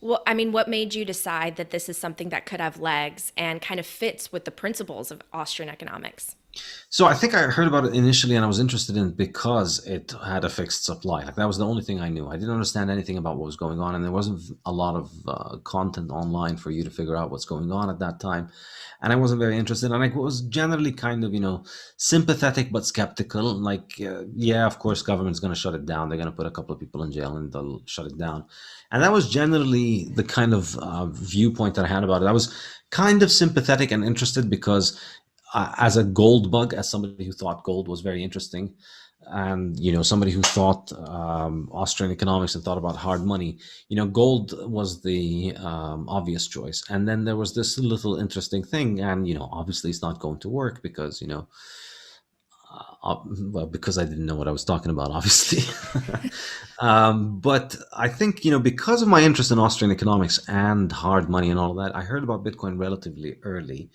Well, I mean, what made you decide that this is something that could have legs and kind of fits with the principles of Austrian economics? So I think I heard about it initially and I was interested in it because it had a fixed supply. Like that was the only thing I knew. I didn't understand anything about what was going on, and there wasn't a lot of content online for you to figure out what's going on at that time. And I wasn't very interested. And I was generally kind of, sympathetic but skeptical. Like, yeah, of course, government's going to shut it down. They're going to put a couple of people in jail and they'll shut it down. And that was generally the kind of viewpoint that I had about it. I was kind of sympathetic and interested because as a gold bug, as somebody who thought gold was very interesting, and somebody who thought Austrian economics and thought about hard money, gold was the obvious choice. And then there was this little interesting thing, and obviously it's not going to work because well, because I didn't know what I was talking about, obviously. But I think because of my interest in Austrian economics and hard money and all of that, I heard about Bitcoin relatively early,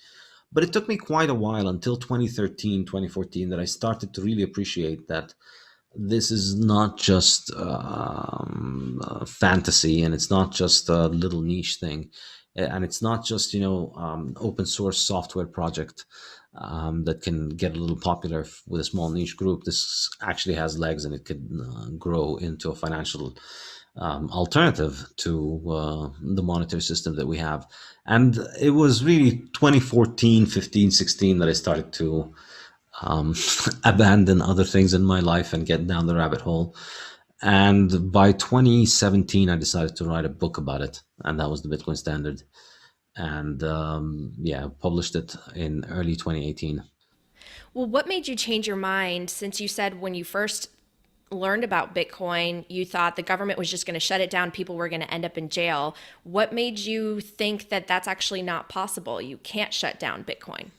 but it took me quite a while until 2013, 2014 that I started to really appreciate that this is not just fantasy, and it's not just a little niche thing, and it's not just open source software project that can get a little popular with a small niche group. This actually has legs, and it could grow into a financial alternative to the monetary system that we have. And it was really 2014, 15, 16 that I started to um, abandon other things in my life and get down the rabbit hole. And by 2017, I decided to write a book about it, and that was the Bitcoin Standard. And yeah, published it in early 2018. Well, what made you change your mind since you said when you first learned about Bitcoin, you thought the government was just going to shut it down, people were going to end up in jail? What made you think that that's actually not possible? You can't shut down Bitcoin.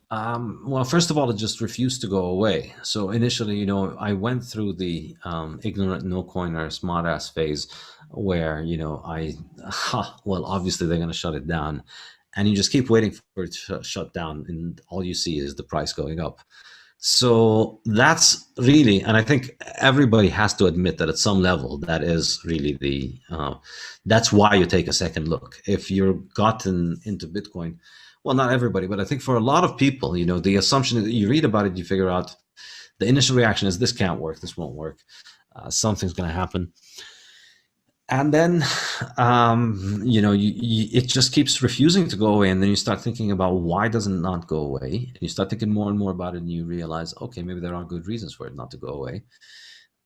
Well, first of all, it just refused to go away. So initially, I went through the ignorant no coiner smartass phase where, well, obviously they're going to shut it down. And you just keep waiting for it to shut down, and all you see is the price going up. So that's really, and I think everybody has to admit that at some level, that is really that's why you take a second look. If you're gotten into Bitcoin, well, not everybody, but I think for a lot of people, the assumption that you read about it, you figure out the initial reaction is this can't work, this won't work, something's going to happen. And then it just keeps refusing to go away, and then you start thinking about why doesn't it not go away, and you start thinking more and more about it, and you realize, okay, maybe there are good reasons for it not to go away.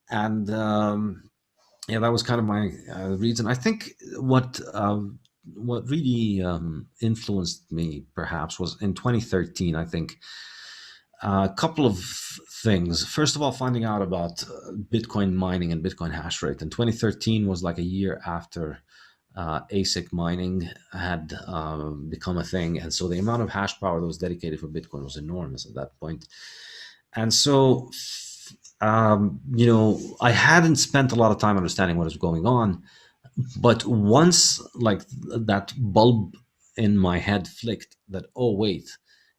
And yeah, that was kind of my reason. I think what really influenced me perhaps was in 2013. I think a couple of things. First of all, finding out about Bitcoin mining and Bitcoin hash rate. And 2013 was like a year after ASIC mining had become a thing. And so the amount of hash power that was dedicated for Bitcoin was enormous at that point. And so, I hadn't spent a lot of time understanding what was going on. But once, like, that bulb in my head flicked that, oh, wait,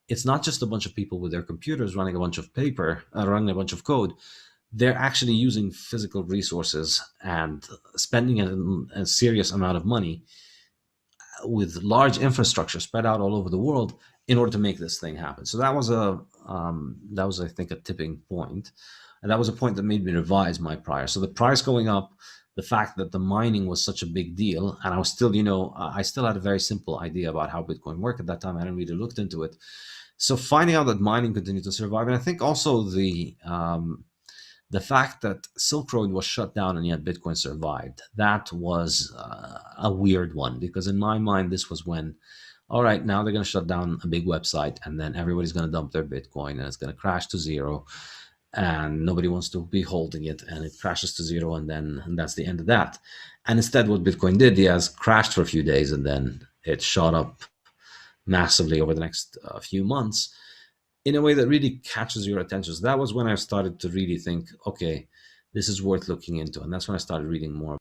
it's not just a bunch of people with their computers running a bunch of paper, running a bunch of code. They're actually using physical resources and spending a serious amount of money with large infrastructure spread out all over the world in order to make this thing happen. So that was, I think, a tipping point, and that was a point that made me revise my prior. So the price going up, the fact that the mining was such a big deal, and I was still, I still had a very simple idea about how Bitcoin worked at that time. I hadn't really looked into it. So finding out that mining continued to survive, and I think also the fact that Silk Road was shut down and yet Bitcoin survived, that was a weird one, because in my mind, this was when, all right, now they're going to shut down a big website, and then everybody's going to dump their Bitcoin, and it's going to crash to zero, and nobody wants to be holding it, and it crashes to zero, and that's the end of that. And instead, what Bitcoin did, yes, crashed for a few days, and then it shot up massively over the next few months in a way that really catches your attention. So that was when I started to really think, okay, this is worth looking into. And that's when I started reading more.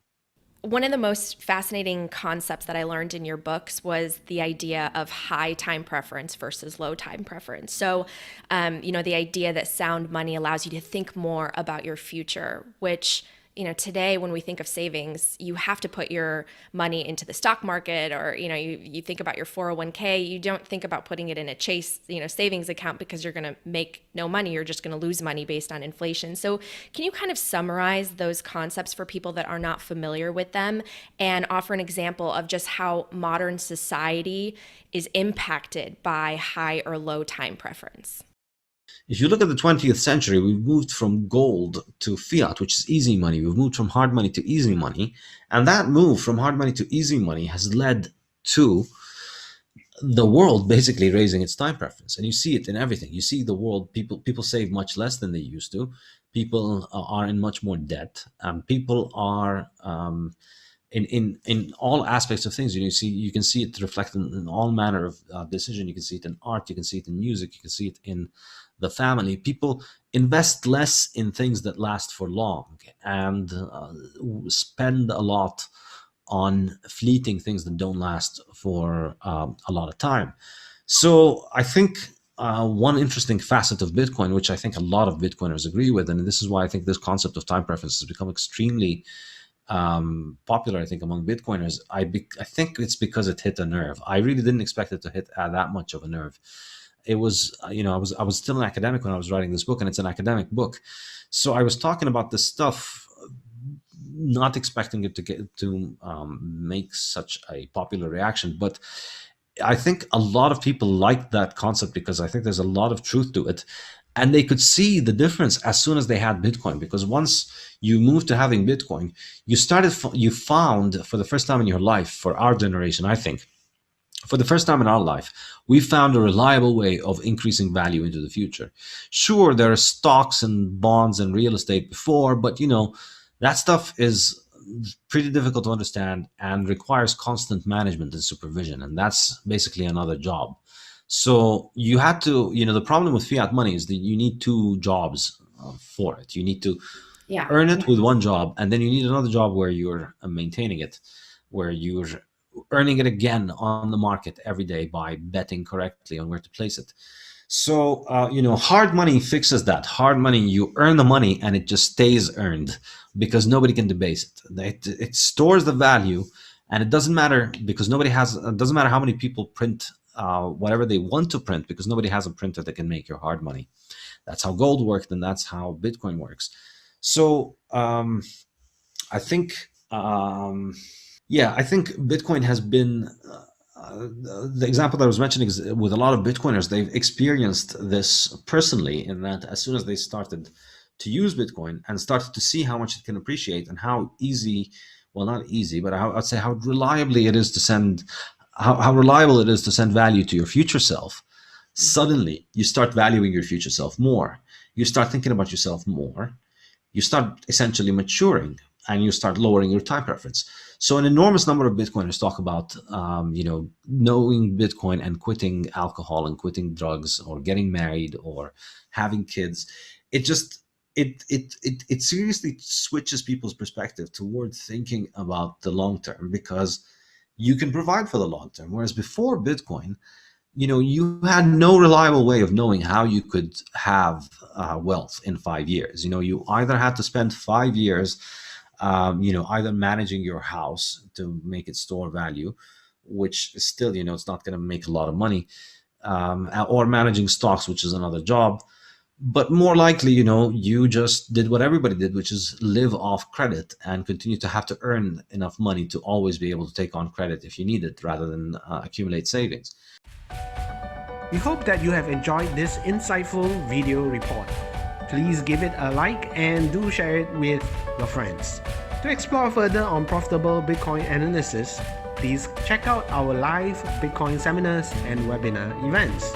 One of the most fascinating concepts that I learned in your books was the idea of high time preference versus low time preference. So, the idea that sound money allows you to think more about your future, which today when we think of savings, you have to put your money into the stock market, or, you think about your 401k. You don't think about putting it in a Chase, savings account, because you're going to make no money. You're just going to lose money based on inflation. So can you kind of summarize those concepts for people that are not familiar with them, and offer an example of just how modern society is impacted by high or low time preference? If you look at the 20th century, we've moved from gold to fiat, which is easy money. We've moved from hard money to easy money. And that move from hard money to easy money has led to the world basically raising its time preference. And you see it in everything. You see the world, people save much less than they used to. People are in much more debt. People are in all aspects of things. You can see it reflected in all manner of decision. You can see it in art. You can see it in music. You can see it in the family. People invest less in things that last for long, and spend a lot on fleeting things that don't last for a lot of time. So I think one interesting facet of Bitcoin, which I think a lot of Bitcoiners agree with, and this is why I think this concept of time preference has become extremely popular, I think, among Bitcoiners. I think it's because it hit a nerve. I really didn't expect it to hit that much of a nerve. It was, I was still an academic when I was writing this book, and it's an academic book. So I was talking about this stuff, not expecting it to make such a popular reaction. But I think a lot of people liked that concept because I think there's a lot of truth to it. And they could see the difference as soon as they had Bitcoin, because once you moved to having Bitcoin, you found for the first time in your life, for our generation, I think, for the first time in our life, we found a reliable way of increasing value into the future. Sure, there are stocks and bonds and real estate before, but that stuff is pretty difficult to understand and requires constant management and supervision, and that's basically another job. So you had to, the problem with fiat money is that you need two jobs for it. You need to earn it with one job, and then you need another job where you're maintaining it, where you're earning it again on the market every day by betting correctly on where to place it. So, hard money fixes that. Hard money, you earn the money and it just stays earned because nobody can debase it. It stores the value, and it doesn't matter because it doesn't matter how many people print whatever they want to print, because nobody has a printer that can make your hard money. That's how gold worked, and that's how Bitcoin works. So I think I think Bitcoin has been the example that I was mentioning is with a lot of Bitcoiners. They've experienced this personally, in that as soon as they started to use Bitcoin and started to see how much it can appreciate and how easy, well, not easy, but I'd say how reliably it is to send, how reliable it is to send value to your future self, suddenly you start valuing your future self more. You start thinking about yourself more. You start essentially maturing, and you start lowering your time preference. So an enormous number of Bitcoiners talk about, knowing Bitcoin and quitting alcohol and quitting drugs or getting married or having kids. It just, it seriously switches people's perspective toward thinking about the long term, because you can provide for the long term. Whereas before Bitcoin, you had no reliable way of knowing how you could have wealth in 5 years. You either had to spend 5 years either managing your house to make it store value, which is still, it's not going to make a lot of money, or managing stocks, which is another job. But more likely, you just did what everybody did, which is live off credit and continue to have to earn enough money to always be able to take on credit if you need it, rather than accumulate savings. We hope that you have enjoyed this insightful video report. Please give it a like and do share it with your friends. To explore further on profitable Bitcoin analysis, please check out our live Bitcoin seminars and webinar events.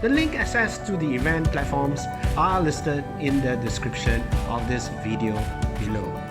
The link access to the event platforms are listed in the description of this video below.